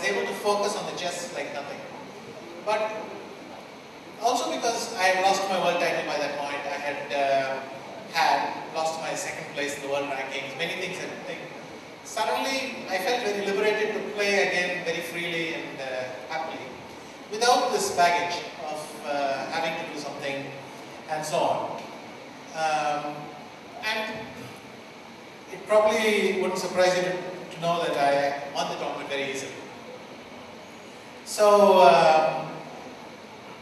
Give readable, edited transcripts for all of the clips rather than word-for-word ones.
was able to focus on the chess like nothing. But also because I had lost my world title by that point, I had lost my second place in the world rankings, many things had happened. Suddenly, I felt very liberated to play again very freely and happily, without this baggage of having to do something and so on. And it probably wouldn't surprise you to know that I won the tournament very easily. So,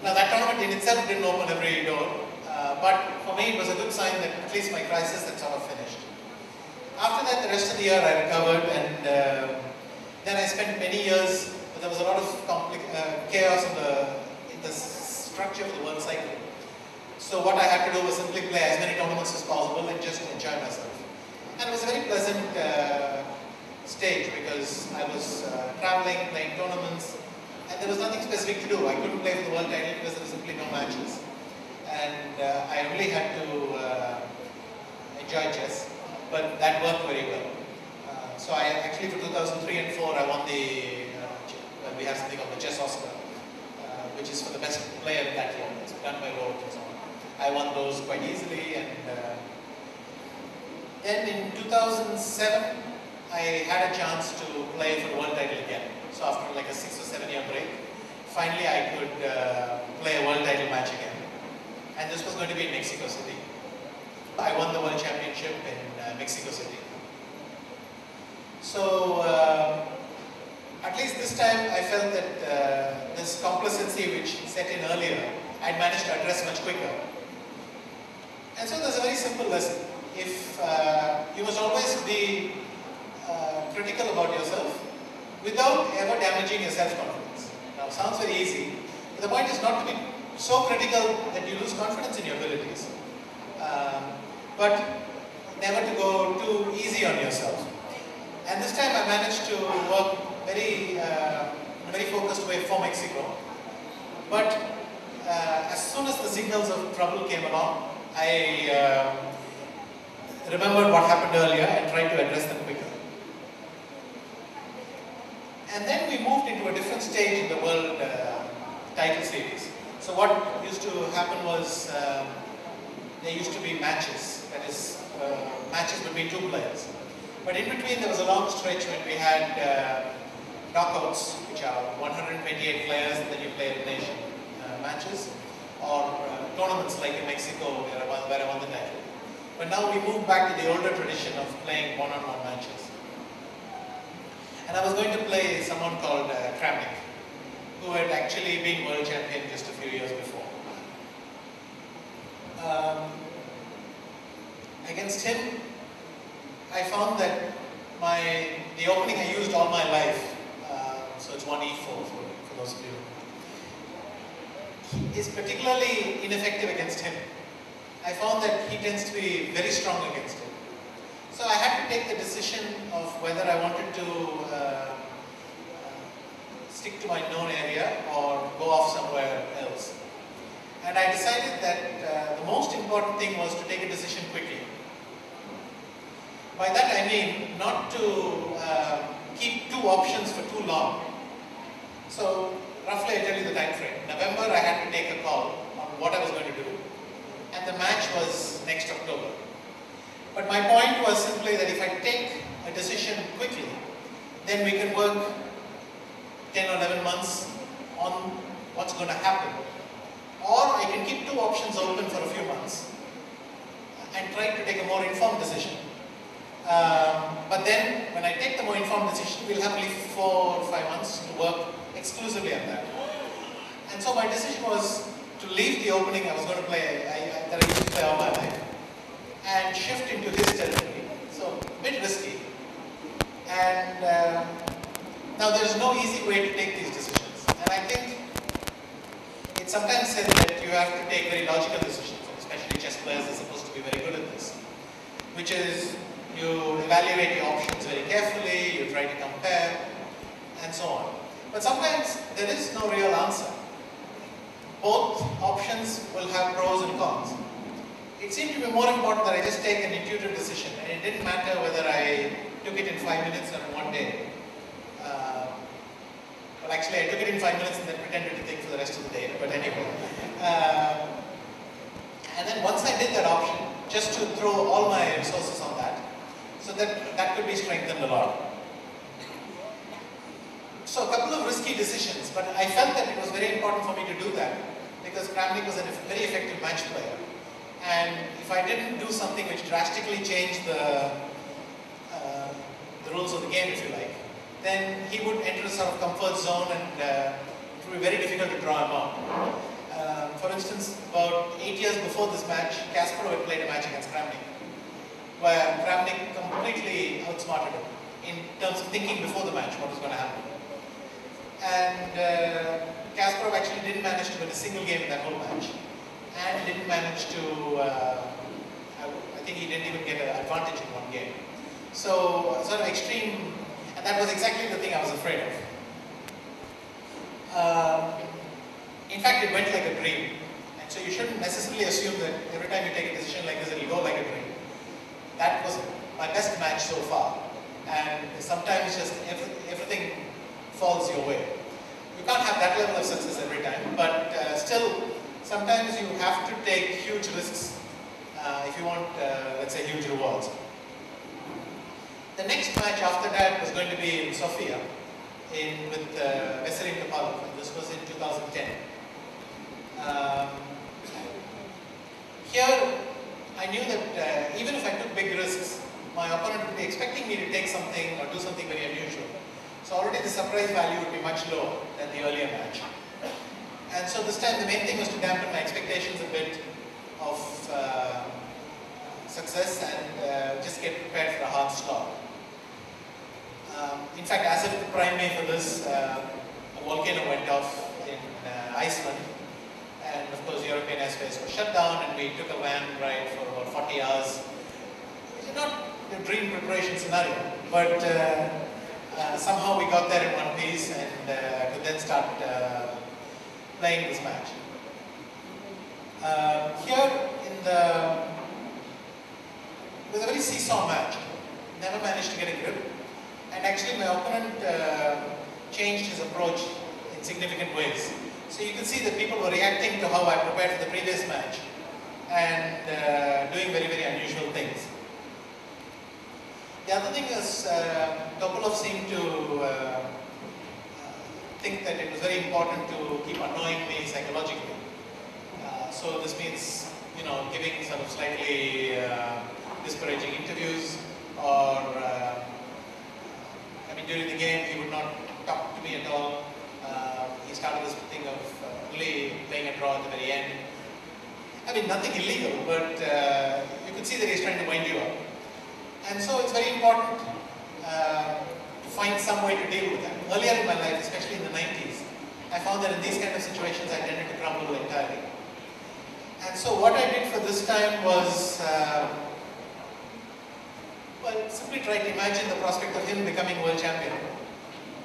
now that tournament in itself didn't open every door, but for me it was a good sign that at least my crisis had sort of finished. After that, the rest of the year I recovered, and then I spent many years, but there was a lot of chaos in the structure of the world cycle. So what I had to do was simply play as many tournaments as possible and just enjoy myself. And it was a very pleasant stage because I was traveling, playing tournaments, and there was nothing specific to do. I couldn't play for the world title because there were simply no matches. And I only had to enjoy chess. But that worked very well. So I actually for 2003 and 4 I won the, we have something called the Chess Oscar, which is for the best player that year. It's done by vote and so on. I won those quite easily, and then in 2007 I had a chance to play for the world title again. So after like a 6 or 7 year break, finally I could play a world title match again. And this was going to be in Mexico City. I won the World Championship in Mexico City. So, at least this time I felt that this complacency which set in earlier, I'd managed to address much quicker. And so there's a very simple lesson. If you must always be critical about yourself without ever damaging your self-confidence. Now, it sounds very easy, but the point is not to be so critical that you lose confidence in your abilities. But never to go too easy on yourself. And this time I managed to work in a very focused way for Mexico. But as soon as the signals of trouble came along, I remembered what happened earlier and tried to address them quicker. And then we moved into a different stage in the world title series. So what used to happen was there used to be matches. That is, matches between two players. But in between there was a long stretch when we had knockouts, which are 128 players, and then you play elimination matches, or tournaments like in Mexico where I won the title. But now we moved back to the older tradition of playing one-on-one matches. And I was going to play someone called Kramnik, who had actually been world champion just a few years before. Against him, I found that the opening I used all my life, so it's 1e4 for those of you, is particularly ineffective against him. I found that he tends to be very strong against him. So I had to take the decision of whether I wanted to stick to my known area or go off somewhere else. And I decided that the most important thing was to take a decision quickly. By that I mean not to keep two options for too long. So roughly I tell you the time frame. November I had to take a call on what I was going to do, and the match was next October. But my point was simply that if I take a decision quickly, then we can work 10 or 11 months on what's going to happen. Or I can keep two options open for a few months and try to take a more informed decision. But then, when I take the more informed decision, we'll have at least 4 or 5 months to work exclusively on that. And so my decision was to leave the opening I was going to play, that I used to play all my life, and shift into his territory. So, a bit risky. And now there's no easy way to take these decisions. And I think it's sometimes said that you have to take very logical decisions, especially chess players are supposed to be very good at this, which is you evaluate your options very carefully, you try to compare, and so on. But sometimes there is no real answer. Both options will have pros and cons. It seemed to be more important that I just take an intuitive decision, and it didn't matter whether I took it in 5 minutes or in 1 day. Well, actually, I took it in 5 minutes and then pretended to think for the rest of the day. But anyway. And then once I did that option, just to throw all my resources on that, so that could be strengthened a lot. So a couple of risky decisions, but I felt that it was very important for me to do that because Kramnik was a very effective match player. And if I didn't do something which drastically changed the rules of the game, if you like, then he would enter a sort of comfort zone and it would be very difficult to draw him out. For instance, about 8 years before this match, Kasparov had played a match against Kramnik, where Kramnik completely outsmarted him in terms of thinking before the match what was going to happen. And Kasparov actually didn't manage to win a single game in that whole match, and didn't manage to, I think he didn't even get an advantage in one game. So, sort of extreme, and that was exactly the thing I was afraid of. In fact, it went like a dream. And so you shouldn't necessarily assume that every time you take a decision like this, it will go like a dream. That was my best match so far. And sometimes just everything falls your way. You can't have that level of success every time, but still, sometimes you have to take huge risks if you want, let's say, huge rewards. The next match after that was going to be in Sofia with Veselin Topalov, and this was in 2010. Here, I knew that even if I took big risks, my opponent would be expecting me to take something or do something very unusual. So already the surprise value would be much lower than the earlier match. And so this time the main thing was to dampen my expectations a bit of success and just get prepared for a hard start. In fact, as if to prime me for this, a volcano went off in Iceland. And of course, European airspace was shut down, and we took a van ride for about 40 hours. Which is not the dream preparation scenario, but somehow we got there in one piece and could then start playing this match. Here, it was a very seesaw match. Never managed to get a grip. And actually, my opponent changed his approach in significant ways. So you can see that people were reacting to how I prepared for the previous match and doing very, very unusual things. The other thing is, Topalov seemed to think that it was very important to keep annoying me psychologically. So this means, you know, giving sort of slightly disparaging interviews, or I mean, during the game he would not talk to me at all. He started this thing of only playing a draw at the very end. I mean, nothing illegal, but you could see that he's trying to wind you up. And so it's very important to find some way to deal with that. Earlier in my life, especially in the 90s, I found that in these kind of situations I tended to crumble entirely. And so what I did for this time was, well, simply try to imagine the prospect of him becoming world champion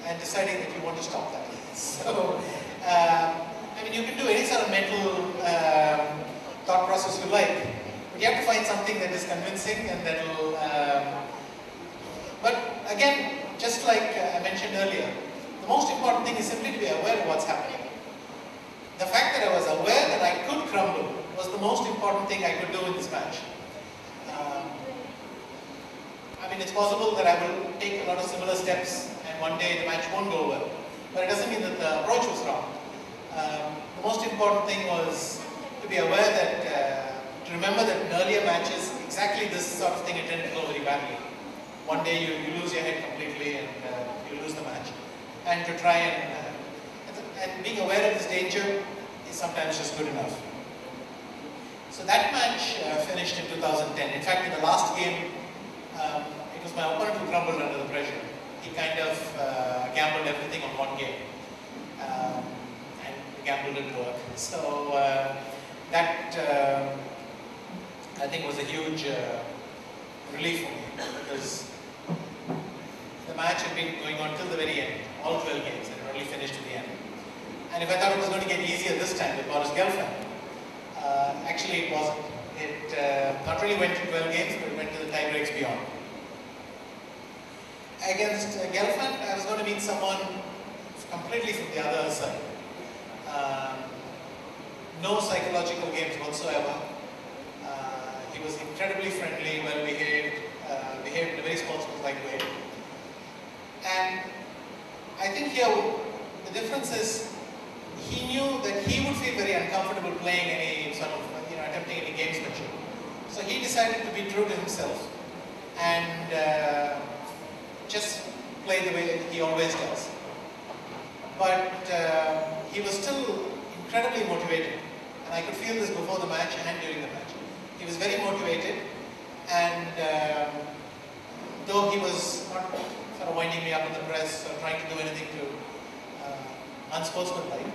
and deciding that you want to stop that. So, I mean, you can do any sort of mental thought process you like, but you have to find something that is convincing and that will, but again, just like I mentioned earlier, the most important thing is simply to be aware of what's happening. The fact that I was aware that I could crumble was the most important thing I could do in this match. I mean, it's possible that I will take a lot of similar steps and one day the match won't go well, but it doesn't mean that the approach was wrong. The most important thing was to be aware that, to remember that in earlier matches, exactly this sort of thing tended to go very badly. One day you lose your head completely and you lose the match. And to try and being aware of this danger is sometimes just good enough. So that match finished in 2010. In fact, in the last game, it was my opponent who crumbled under the pressure. He kind of gambled everything on one game. And the gamble didn't work. So that, I think, was a huge relief for me, because the match had been going on till the very end, all 12 games, and it only finished at the end. And if I thought it was going to get easier this time with Boris Gelfand, actually it wasn't. It not really went to 12 games, but it went to the tie breaks beyond. Against Gelfand, I was going to meet someone completely from the other side. No psychological games whatsoever. He was incredibly friendly, well behaved, behaved in a very sportsmanlike way. And I think here the difference is he knew that he would feel very uncomfortable playing any sort of, attempting any gamesmanship. So he decided to be true to himself and just play the way he always does. But he was still incredibly motivated, and I could feel this before the match and during the match. He was very motivated, and though he was not sort of winding me up in the press or trying to do anything to unsportsmanlike,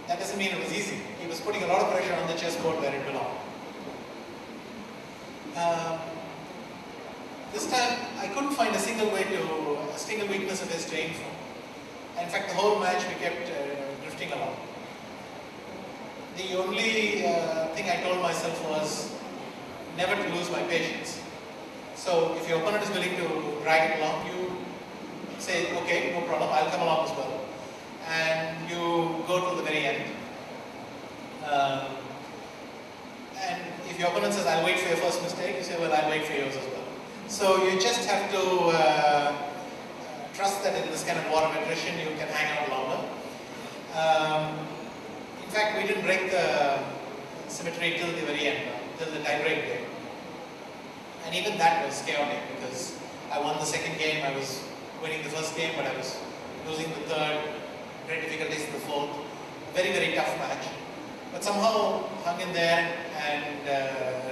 that doesn't mean it was easy. He was putting a lot of pressure on the chessboard where it belonged. This time, I couldn't find a single weakness of his to aim for. In fact, the whole match we kept drifting along. The only thing I told myself was never to lose my patience. So if your opponent is willing to drag it along, you say, okay, no problem, I'll come along as well. And you go to the very end. And if your opponent says, I'll wait for your first mistake, you say, well, I'll wait for yours as well. So you just have to trust that in this kind of war of attrition, you can hang out longer. In fact, we didn't break the symmetry till the very end, till the tie-break game. And even that was chaotic because I won the second game, I was winning the first game, but I was losing the third, great difficulties in the fourth. Very, very tough match. But somehow hung in there and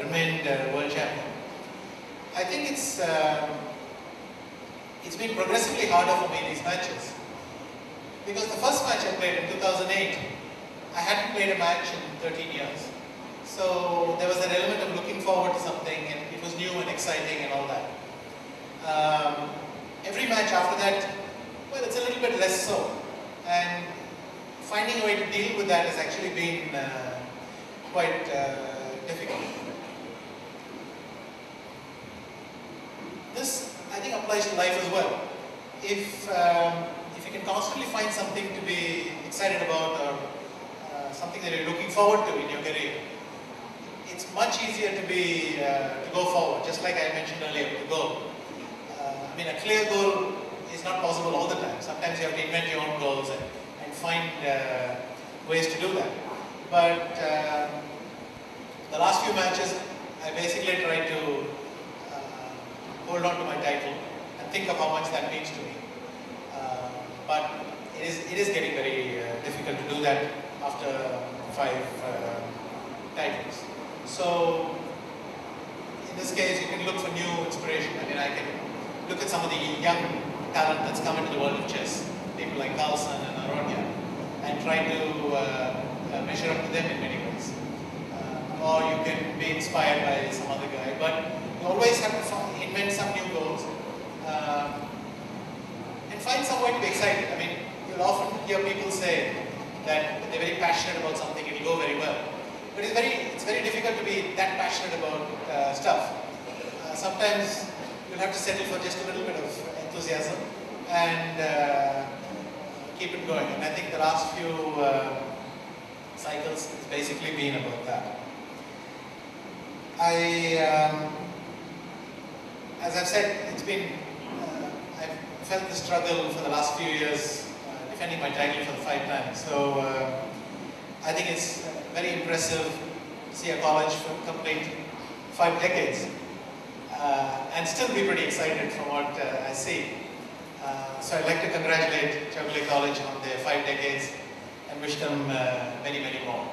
remained world champion. I think it's been progressively harder for me these matches. Because the first match I played in 2008, I hadn't played a match in 13 years. So there was an element of looking forward to something, and it was new and exciting and all that. Every match after that, well, it's a little bit less so. And finding a way to deal with that has actually been quite difficult. This, I think, applies to life as well. If you can constantly find something to be excited about or something that you're looking forward to in your career, it's much easier to go forward, just like I mentioned earlier, to go. I mean, a clear goal is not possible all the time. Sometimes you have to invent your own goals and find ways to do that. But the last few matches, I basically tried to hold on to my title and think of how much that means to me. But it is getting very difficult to do that after 5 titles. So in this case, you can look for new inspiration. I mean, I can look at some of the young talent that's come into the world of chess, people like Carlsen and Aronia, and try to measure up to them in many ways. Or you can be inspired by some other guy, but you always have to invent some new goals and find some way to be excited. I mean, you'll often hear people say that they're very passionate about something, it'll go very well. But it's very difficult to be that passionate about stuff. Sometimes you'll have to settle for just a little bit of enthusiasm and keep it going. And I think the last few cycles has basically been about that. As I've said, I've felt the struggle for the last few years defending my title for the 5 times. So I think it's very impressive to see a college complete 5 decades and still be pretty excited from what I see. So I'd like to congratulate Chowghulle College on their 5 decades and wish them many, many more.